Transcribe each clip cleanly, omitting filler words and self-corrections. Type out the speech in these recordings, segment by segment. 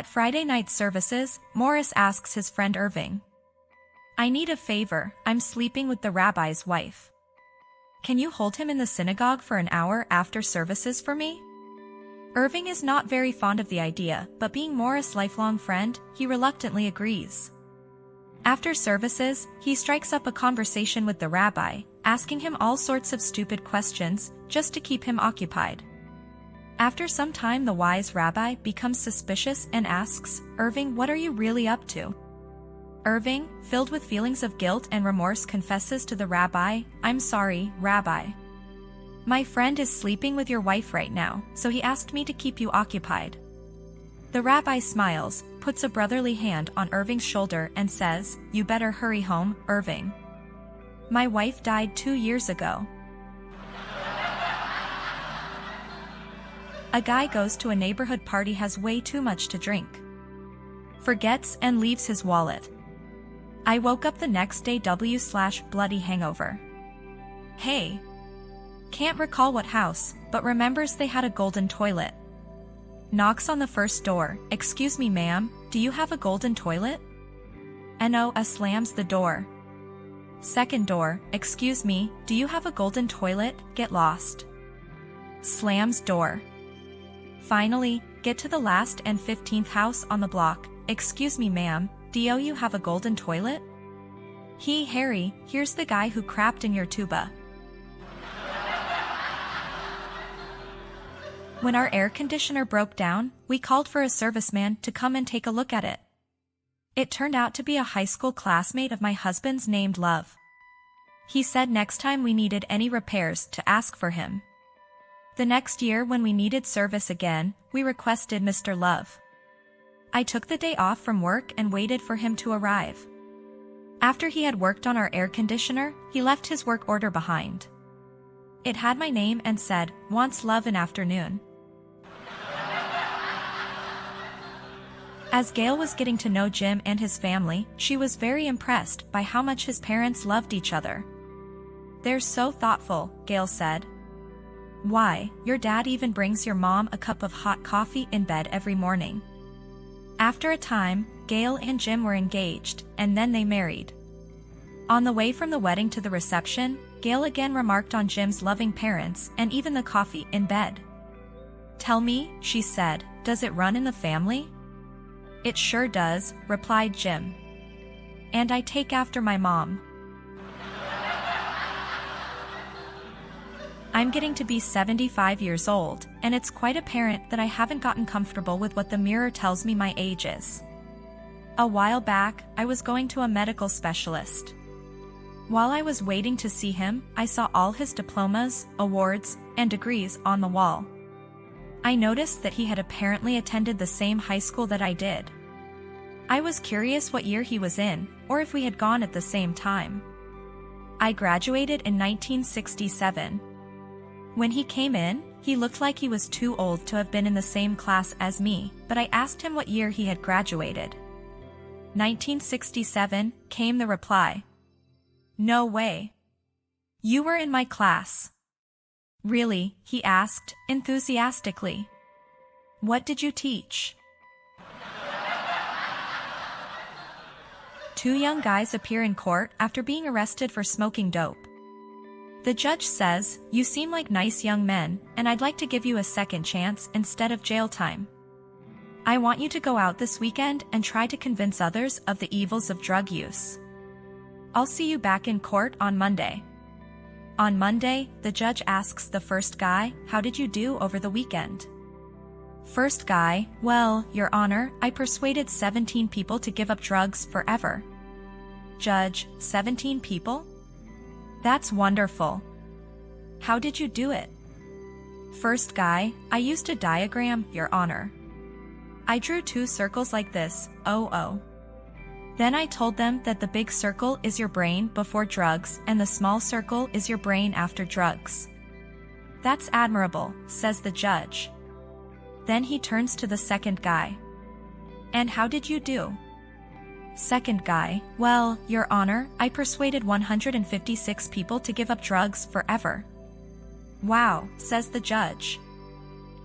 At Friday night services, Morris asks his friend Irving, "I need a favor, I'm sleeping with the rabbi's wife. Can you hold him in the synagogue for an hour after services for me?" Irving is not very fond of the idea, but being Morris' lifelong friend, he reluctantly agrees. After services, he strikes up a conversation with the rabbi, asking him all sorts of stupid questions, just to keep him occupied. After some time, the wise rabbi becomes suspicious and asks, "Irving, what are you really up to?" Irving, filled with feelings of guilt and remorse, confesses to the rabbi, "I'm sorry, Rabbi. My friend is sleeping with your wife right now, so he asked me to keep you occupied." The rabbi smiles, puts a brotherly hand on Irving's shoulder and says, "You better hurry home, Irving. My wife died 2 years ago." A guy goes to a neighborhood party, has way too much to drink. Forgets and leaves his wallet. I woke up the next day bloody hangover. Hey. Can't recall what house, but remembers they had a golden toilet. Knocks on the first door, "Excuse me ma'am, do you have a golden toilet?" No. Slams the door. Second door, "Excuse me, do you have a golden toilet? Get lost." Slams door. Finally, get to the last and 15th house on the block, "Excuse me ma'am, do you have a golden toilet?" "Hey Harry, here's the guy who crapped in your tuba." When our air conditioner broke down, we called for a serviceman to come and take a look at it. It turned out to be a high school classmate of my husband's named Love. He said next time we needed any repairs to ask for him. The next year when we needed service again, we requested Mr. Love. I took the day off from work and waited for him to arrive. After he had worked on our air conditioner, he left his work order behind. It had my name and said, "Wants Love in afternoon." As Gail was getting to know Jim and his family, she was very impressed by how much his parents loved each other. "They're so thoughtful," Gail said. "Why, your dad even brings your mom a cup of hot coffee in bed every morning." After a time, Gail and Jim were engaged, and then they married. On the way from the wedding to the reception, Gail again remarked on Jim's loving parents and even the coffee in bed. "Tell me," she said, "does it run in the family?" "It sure does," replied Jim. "And I take after my mom." I'm getting to be 75 years old, and it's quite apparent that I haven't gotten comfortable with what the mirror tells me my age is. A while back, I was going to a medical specialist. While I was waiting to see him, I saw all his diplomas, awards, and degrees on the wall. I noticed that he had apparently attended the same high school that I did. I was curious what year he was in, or if we had gone at the same time. I graduated in 1967. When he came in, he looked like he was too old to have been in the same class as me, but I asked him what year he had graduated. 1967, came the reply. "No way. You were in my class." "Really?" he asked, enthusiastically. "What did you teach?" Two young guys appear in court after being arrested for smoking dope. The judge says, "You seem like nice young men, and I'd like to give you a second chance instead of jail time. I want you to go out this weekend and try to convince others of the evils of drug use. I'll see you back in court on Monday." On Monday, the judge asks the first guy, "How did you do over the weekend?" First guy, "Well, Your Honor, I persuaded 17 people to give up drugs forever." Judge, 17 people? That's wonderful. How did you do it? First guy, "I used a diagram, Your Honor. I drew 2 circles like this, oh. Then I told them that the big circle is your brain before drugs and the small circle is your brain after drugs." "That's admirable," says the judge. Then he turns to the second guy. "And how did you do?" Second guy, "Well, Your Honor, I persuaded 156 people to give up drugs forever." "Wow," says the judge.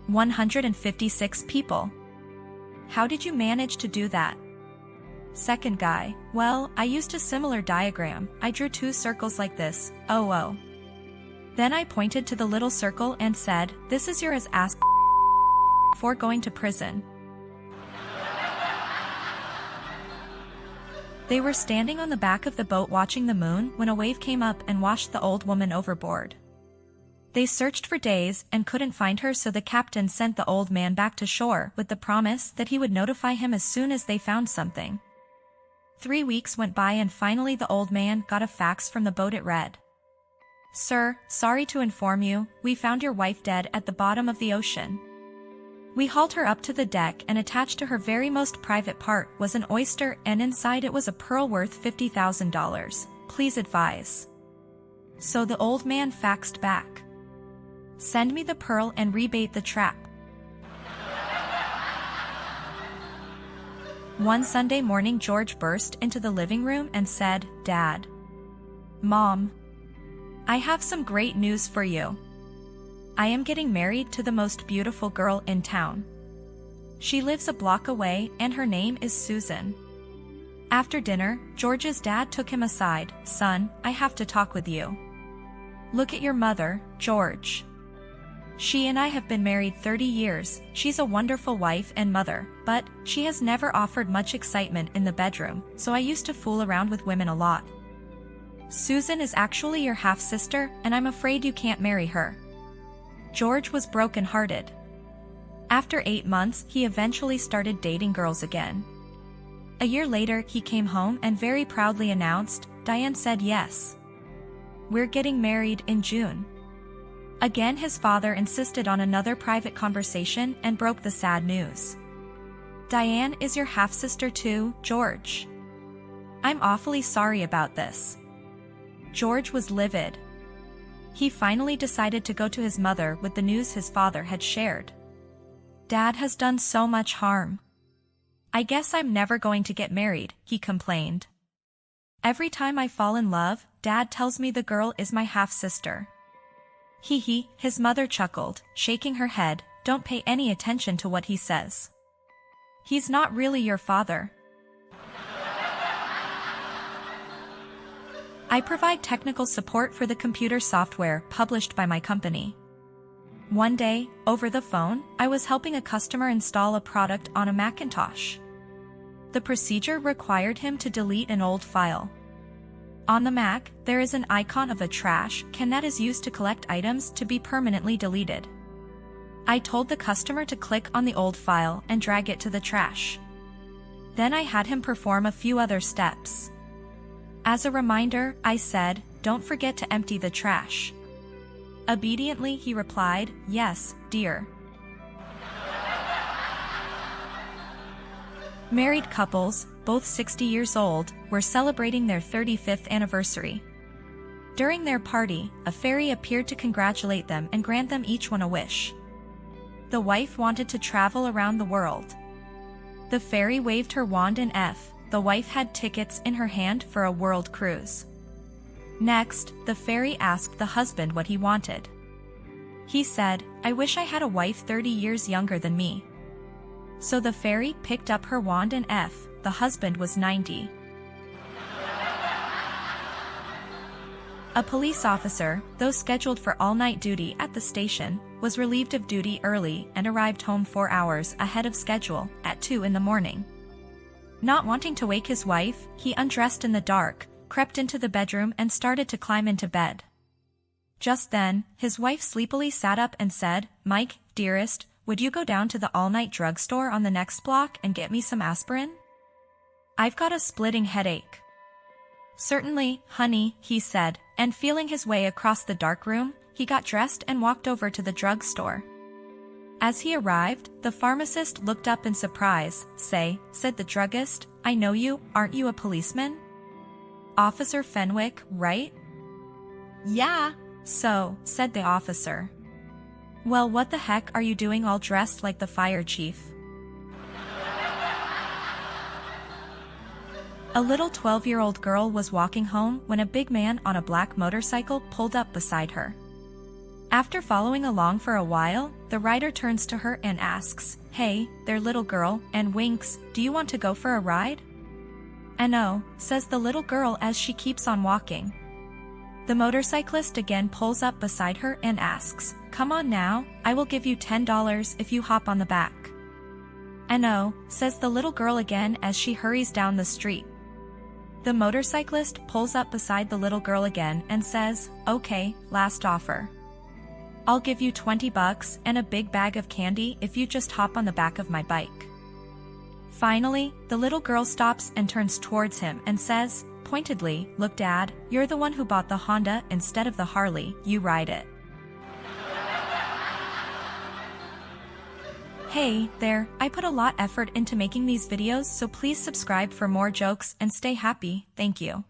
156 people. How did you manage to do that? Second guy, well, I used a similar diagram. I drew 2 circles like this, oh. Then I pointed to the little circle and said, this is your ass before going to prison. They were standing on the back of the boat watching the moon when a wave came up and washed the old woman overboard. They searched for days and couldn't find her, so the captain sent the old man back to shore with the promise that he would notify him as soon as they found something. 3 weeks went by and finally the old man got a fax from the boat. It read, "Sir, sorry to inform you, we found your wife dead at the bottom of the ocean. We hauled her up to the deck and attached to her very most private part was an oyster, and inside it was a pearl worth $50,000. Please advise." So the old man faxed back, "Send me the pearl and rebait the trap." One Sunday morning George burst into the living room and said, "Dad, Mom, I have some great news for you. I am getting married to the most beautiful girl in town. She lives a block away and her name is Susan." After dinner, George's dad took him aside. "Son, I have to talk with you. Look at your mother, George. She and I have been married 30 years, she's a wonderful wife and mother, but she has never offered much excitement in the bedroom, so I used to fool around with women a lot. Susan is actually your half-sister, and I'm afraid you can't marry her." George was broken-hearted. After 8 months, he eventually started dating girls again. A year later, he came home and very proudly announced, "Diane said yes. We're getting married in June." Again his father insisted on another private conversation and broke the sad news. "Diane is your half-sister too, George. I'm awfully sorry about this." George was livid. He finally decided to go to his mother with the news his father had shared. "Dad has done so much harm. I guess I'm never going to get married," he complained. "Every time I fall in love, Dad tells me the girl is my half-sister." His mother chuckled, shaking her head, "Don't pay any attention to what he says. He's not really your father." I provide technical support for the computer software published by my company. One day, over the phone, I was helping a customer install a product on a Macintosh. The procedure required him to delete an old file. On the Mac, there is an icon of a trash can that is used to collect items to be permanently deleted. I told the customer to click on the old file and drag it to the trash. Then I had him perform a few other steps. As a reminder, I said, "Don't forget to empty the trash." Obediently he replied, "Yes, dear." Married couples, both 60 years old, were celebrating their 35th anniversary. During their party, a fairy appeared to congratulate them and grant them each one a wish. The wife wanted to travel around the world. The fairy waved her wand and the wife had tickets in her hand for a world cruise. Next, the fairy asked the husband what he wanted. He said, "I wish I had a wife 30 years younger than me." So the fairy picked up her wand and the husband was 90. A police officer, though scheduled for all-night duty at the station, was relieved of duty early and arrived home 4 hours ahead of schedule, at 2 in the morning. Not wanting to wake his wife, he undressed in the dark, crept into the bedroom and started to climb into bed. Just then, his wife sleepily sat up and said, "Mike, dearest, would you go down to the all-night drugstore on the next block and get me some aspirin? I've got a splitting headache." "Certainly, honey," he said, and feeling his way across the dark room, he got dressed and walked over to the drugstore. As he arrived, the pharmacist looked up in surprise. Said the druggist, "I know you, aren't you a policeman? Officer Fenwick, right?" "Yeah." "So," said the officer. "Well, what the heck are you doing all dressed like the fire chief?" A little 12-year-old girl was walking home when a big man on a black motorcycle pulled up beside her. After following along for a while, the rider turns to her and asks, "Hey, there little girl," and winks, "Do you want to go for a ride?" "No," says the little girl as she keeps on walking. The motorcyclist again pulls up beside her and asks, "Come on now, I will give you $10 if you hop on the back." "No," says the little girl again as she hurries down the street. The motorcyclist pulls up beside the little girl again and says, "Okay, last offer. I'll give you $20 and a big bag of candy if you just hop on the back of my bike." Finally, the little girl stops and turns towards him and says, pointedly, "Look Dad, you're the one who bought the Honda instead of the Harley, you ride it." Hey there, I put a lot effort into making these videos, so please subscribe for more jokes and stay happy, thank you.